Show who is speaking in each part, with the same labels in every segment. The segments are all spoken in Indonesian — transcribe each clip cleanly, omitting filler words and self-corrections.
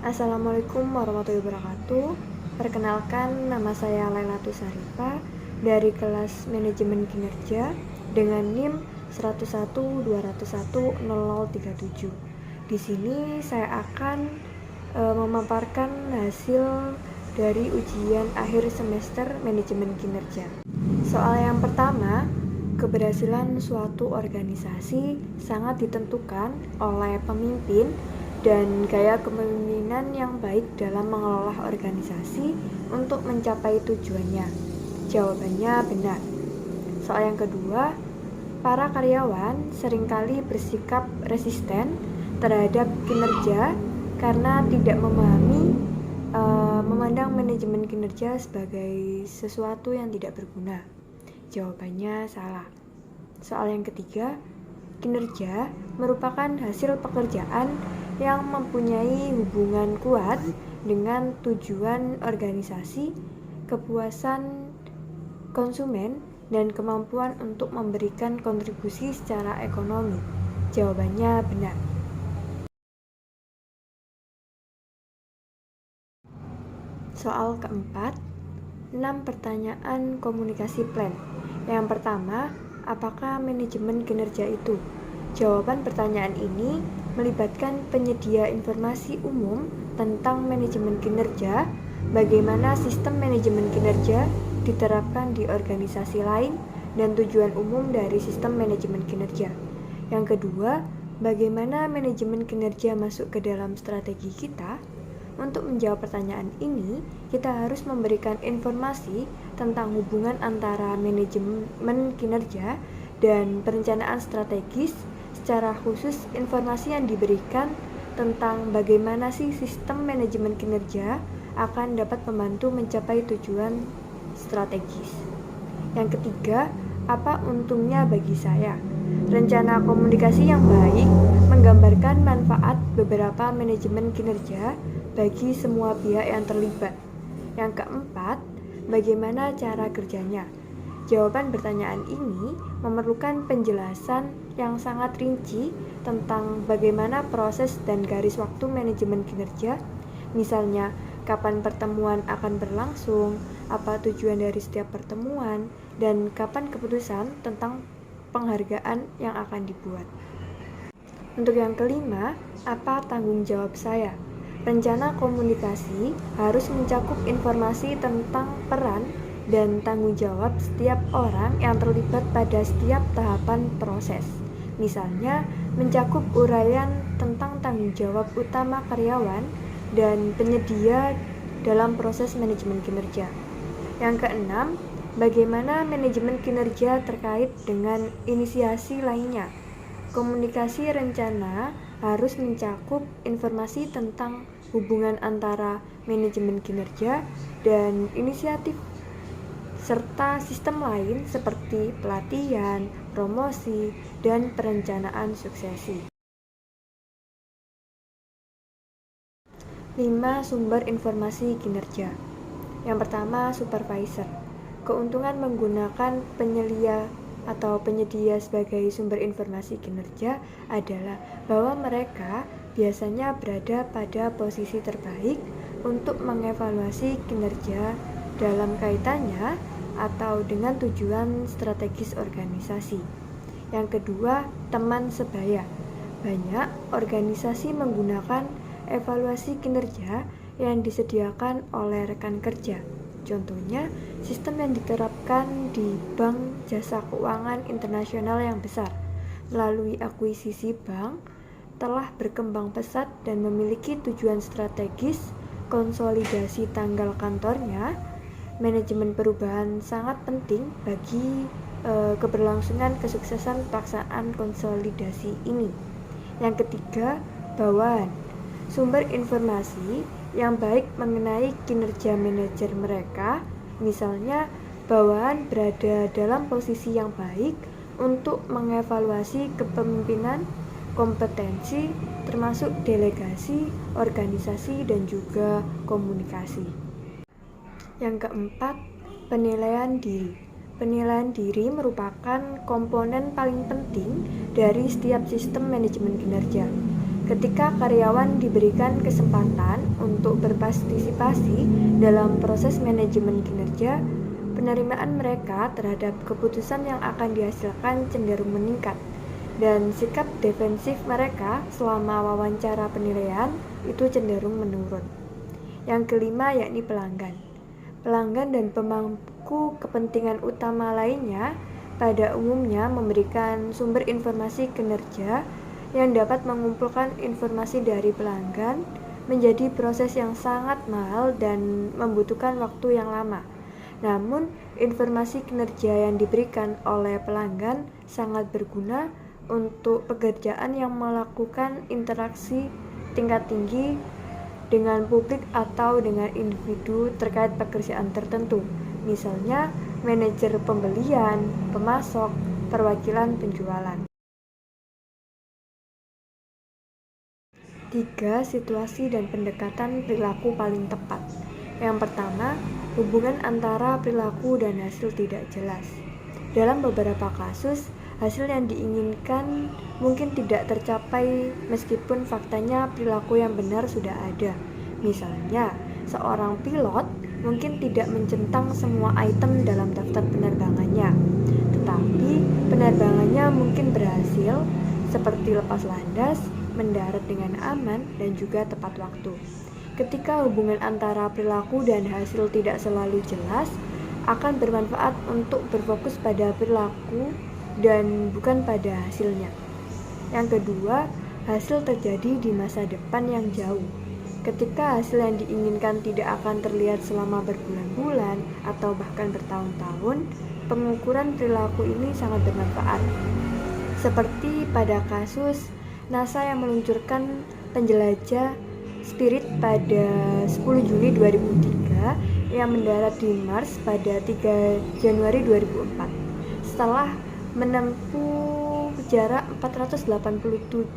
Speaker 1: Assalamualaikum warahmatullahi wabarakatuh. Perkenalkan, nama saya Lailatul Syarifah dari kelas Manajemen Kinerja dengan NIM 101201037. Di sini saya akan memaparkan hasil dari ujian akhir semester Manajemen Kinerja. Soal yang pertama, keberhasilan suatu organisasi sangat ditentukan oleh pemimpin dan gaya kepemimpinan yang baik dalam mengelola organisasi untuk mencapai tujuannya. Jawabannya benar. Soal yang kedua, para karyawan seringkali bersikap resisten terhadap kinerja karena tidak memandang manajemen kinerja sebagai sesuatu yang tidak berguna. Jawabannya salah. Soal yang ketiga, kinerja merupakan hasil pekerjaan yang mempunyai hubungan kuat dengan tujuan organisasi, kepuasan konsumen, dan kemampuan untuk memberikan kontribusi secara ekonomi. Jawabannya benar. Soal keempat, 6 pertanyaan komunikasi plan. Yang pertama, apakah manajemen kinerja itu? Jawaban pertanyaan ini melibatkan penyedia informasi umum tentang manajemen kinerja, bagaimana sistem manajemen kinerja diterapkan di organisasi lain, dan tujuan umum dari sistem manajemen kinerja. Yang kedua, bagaimana manajemen kinerja masuk ke dalam strategi kita? Untuk menjawab pertanyaan ini, kita harus memberikan informasi tentang hubungan antara manajemen kinerja dan perencanaan strategis. Secara khusus, informasi yang diberikan tentang bagaimana sih sistem manajemen kinerja akan dapat membantu mencapai tujuan strategis. Yang ketiga, apa untungnya bagi saya? Rencana komunikasi yang baik menggambarkan manfaat beberapa manajemen kinerja bagi semua pihak yang terlibat. Yang keempat, bagaimana cara kerjanya? Jawaban pertanyaan ini memerlukan penjelasan yang sangat rinci tentang bagaimana proses dan garis waktu manajemen kinerja, misalnya kapan pertemuan akan berlangsung, apa tujuan dari setiap pertemuan, dan kapan keputusan tentang penghargaan yang akan dibuat. Untuk yang kelima, apa tanggung jawab saya? Rencana komunikasi harus mencakup informasi tentang peran dan tanggung jawab setiap orang yang terlibat pada setiap tahapan proses. Misalnya, mencakup uraian tentang tanggung jawab utama karyawan dan penyedia dalam proses manajemen kinerja. Yang keenam, bagaimana manajemen kinerja terkait dengan inisiasi lainnya. Komunikasi rencana harus mencakup informasi tentang hubungan antara manajemen kinerja dan inisiatif serta sistem lain seperti pelatihan, promosi, dan perencanaan suksesi. 5 sumber informasi kinerja. Yang pertama, supervisor. Keuntungan menggunakan penyedia sebagai sumber informasi kinerja adalah bahwa mereka biasanya berada pada posisi terbaik untuk mengevaluasi kinerja dalam kaitannya atau dengan tujuan strategis organisasi. Yang kedua, teman sebaya. Banyak organisasi menggunakan evaluasi kinerja yang disediakan oleh rekan kerja. Contohnya, sistem yang diterapkan di bank jasa keuangan internasional yang besar. Melalui akuisisi bank, telah berkembang pesat dan memiliki tujuan strategis, konsolidasi tanggal kantornya. Manajemen perubahan sangat penting bagi keberlangsungan kesuksesan pelaksanaan konsolidasi ini. Yang ketiga, bawahan. Sumber informasi yang baik mengenai kinerja manajer mereka, misalnya bawahan berada dalam posisi yang baik untuk mengevaluasi kepemimpinan, kompetensi, termasuk delegasi, organisasi, dan juga komunikasi. Yang keempat, penilaian diri. Penilaian diri merupakan komponen paling penting dari setiap sistem manajemen kinerja. Ketika karyawan diberikan kesempatan untuk berpartisipasi dalam proses manajemen kinerja, penerimaan mereka terhadap keputusan yang akan dihasilkan cenderung meningkat, dan sikap defensif mereka selama wawancara penilaian itu cenderung menurun. Yang kelima yakni pelanggan. Pelanggan dan pemangku kepentingan utama lainnya pada umumnya memberikan sumber informasi kinerja yang dapat mengumpulkan informasi dari pelanggan menjadi proses yang sangat mahal dan membutuhkan waktu yang lama. Namun, informasi kinerja yang diberikan oleh pelanggan sangat berguna untuk pekerjaan yang melakukan interaksi tingkat tinggi dengan publik atau dengan individu terkait pekerjaan tertentu, misalnya manajer pembelian, pemasok, perwakilan penjualan. 3. Situasi dan pendekatan perilaku paling tepat. Yang pertama, hubungan antara perilaku dan hasil tidak jelas. Dalam beberapa kasus, hasil yang diinginkan mungkin tidak tercapai meskipun faktanya perilaku yang benar sudah ada. Misalnya, seorang pilot mungkin tidak mencentang semua item dalam daftar penerbangannya, tetapi penerbangannya mungkin berhasil seperti lepas landas, mendarat dengan aman, dan juga tepat waktu. Ketika hubungan antara perilaku dan hasil tidak selalu jelas, akan bermanfaat untuk berfokus pada perilaku dan bukan pada hasilnya. Yang kedua, hasil terjadi di masa depan yang jauh. Ketika hasil yang diinginkan tidak akan terlihat selama berbulan-bulan atau bahkan bertahun-tahun, pengukuran perilaku ini sangat bermanfaat. Seperti pada kasus NASA yang meluncurkan penjelajah Spirit pada 10 Juni 2003 yang mendarat di Mars pada 3 Januari 2004. Setelah menempuh jarak 487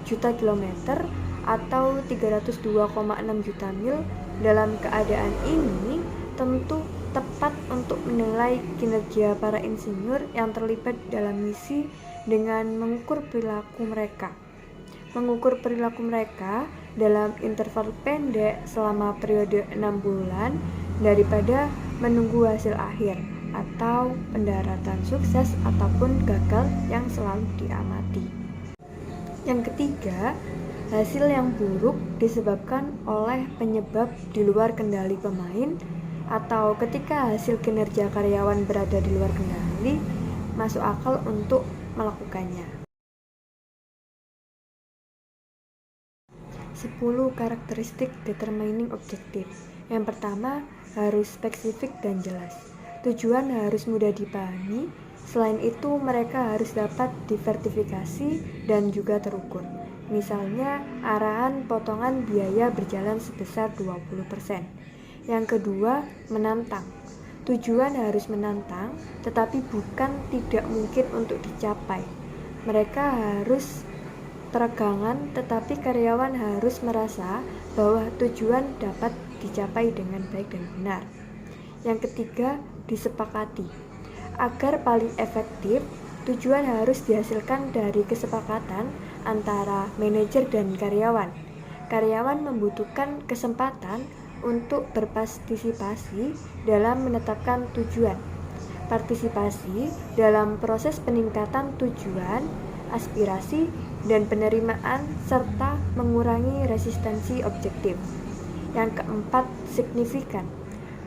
Speaker 1: juta kilometer atau 302,6 juta mil, dalam keadaan ini tentu tepat untuk menilai kinerja para insinyur yang terlibat dalam misi dengan mengukur perilaku mereka. Mengukur perilaku mereka dalam interval pendek selama periode 6 bulan daripada menunggu hasil akhir atau pendaratan sukses ataupun gagal yang selalu diamati. Yang ketiga, hasil yang buruk disebabkan oleh penyebab di luar kendali pemain atau ketika hasil kinerja karyawan berada di luar kendali, masuk akal untuk melakukannya. 10 karakteristik determining objective. Yang pertama, harus spesifik dan jelas. Tujuan harus mudah dipahami. Selain itu, mereka harus dapat divertifikasi dan juga terukur. Misalnya, arahan potongan biaya berjalan sebesar 20%. Yang kedua, menantang. Tujuan harus menantang, tetapi bukan tidak mungkin untuk dicapai. Mereka harus teregangan, tetapi karyawan harus merasa bahwa tujuan dapat dicapai dengan baik dan benar. Yang ketiga, disepakati. Agar paling efektif, tujuan harus dihasilkan dari kesepakatan antara manajer dan karyawan. Karyawan membutuhkan kesempatan untuk berpartisipasi dalam menetapkan tujuan. Partisipasi dalam proses peningkatan tujuan, aspirasi, dan penerimaan serta mengurangi resistensi objektif. Yang keempat, signifikan.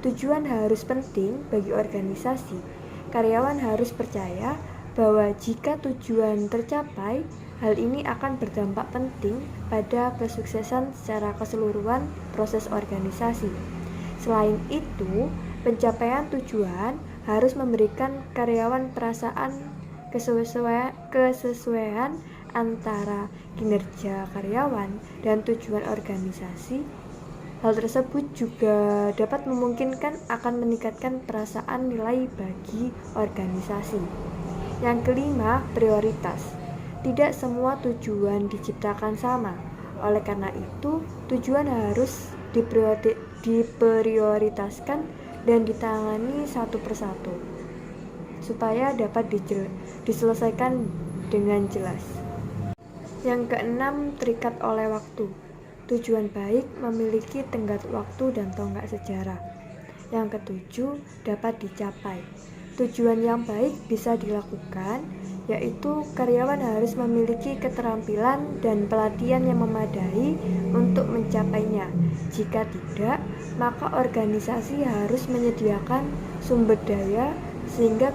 Speaker 1: Tujuan harus penting bagi organisasi. Karyawan harus percaya bahwa jika tujuan tercapai, hal ini akan berdampak penting pada kesuksesan secara keseluruhan proses organisasi. Selain itu, pencapaian tujuan harus memberikan karyawan perasaan kesesuaian antara kinerja karyawan dan tujuan organisasi. Hal tersebut juga dapat memungkinkan akan meningkatkan perasaan nilai bagi organisasi. Yang kelima, prioritas. Tidak semua tujuan diciptakan sama. Oleh karena itu, tujuan harus diprioritaskan dan ditangani satu persatu supaya dapat diselesaikan dengan jelas. Yang keenam, terikat oleh waktu. Tujuan baik memiliki tenggat waktu dan tonggak sejarah. Yang ketujuh, dapat dicapai. Tujuan yang baik bisa dilakukan, yaitu karyawan harus memiliki keterampilan dan pelatihan yang memadai untuk mencapainya. Jika tidak, maka organisasi harus menyediakan sumber daya sehingga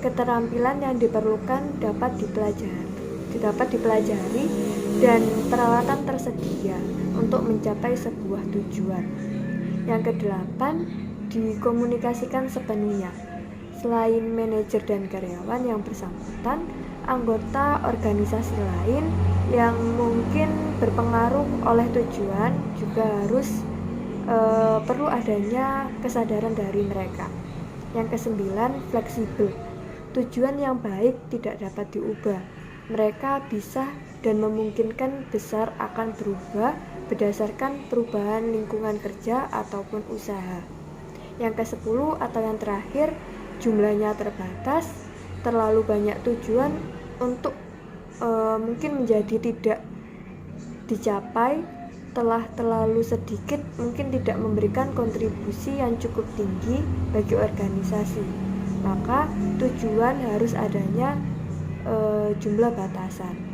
Speaker 1: keterampilan yang diperlukan dapat dipelajari dan peralatan tersedia untuk mencapai sebuah tujuan. Yang kedelapan, dikomunikasikan sepenuhnya. Selain manajer dan karyawan yang bersangkutan, anggota organisasi lain yang mungkin berpengaruh oleh tujuan juga harus perlu adanya kesadaran dari mereka. Yang kesembilan, fleksibel. Tujuan yang baik tidak dapat diubah. Mereka bisa dan memungkinkan besar akan berubah berdasarkan perubahan lingkungan kerja ataupun usaha. Yang ke-10 atau yang terakhir, jumlahnya terbatas, terlalu banyak tujuan untuk mungkin menjadi tidak dicapai, telah terlalu sedikit mungkin tidak memberikan kontribusi yang cukup tinggi bagi organisasi. Maka tujuan harus adanya jumlah batasan.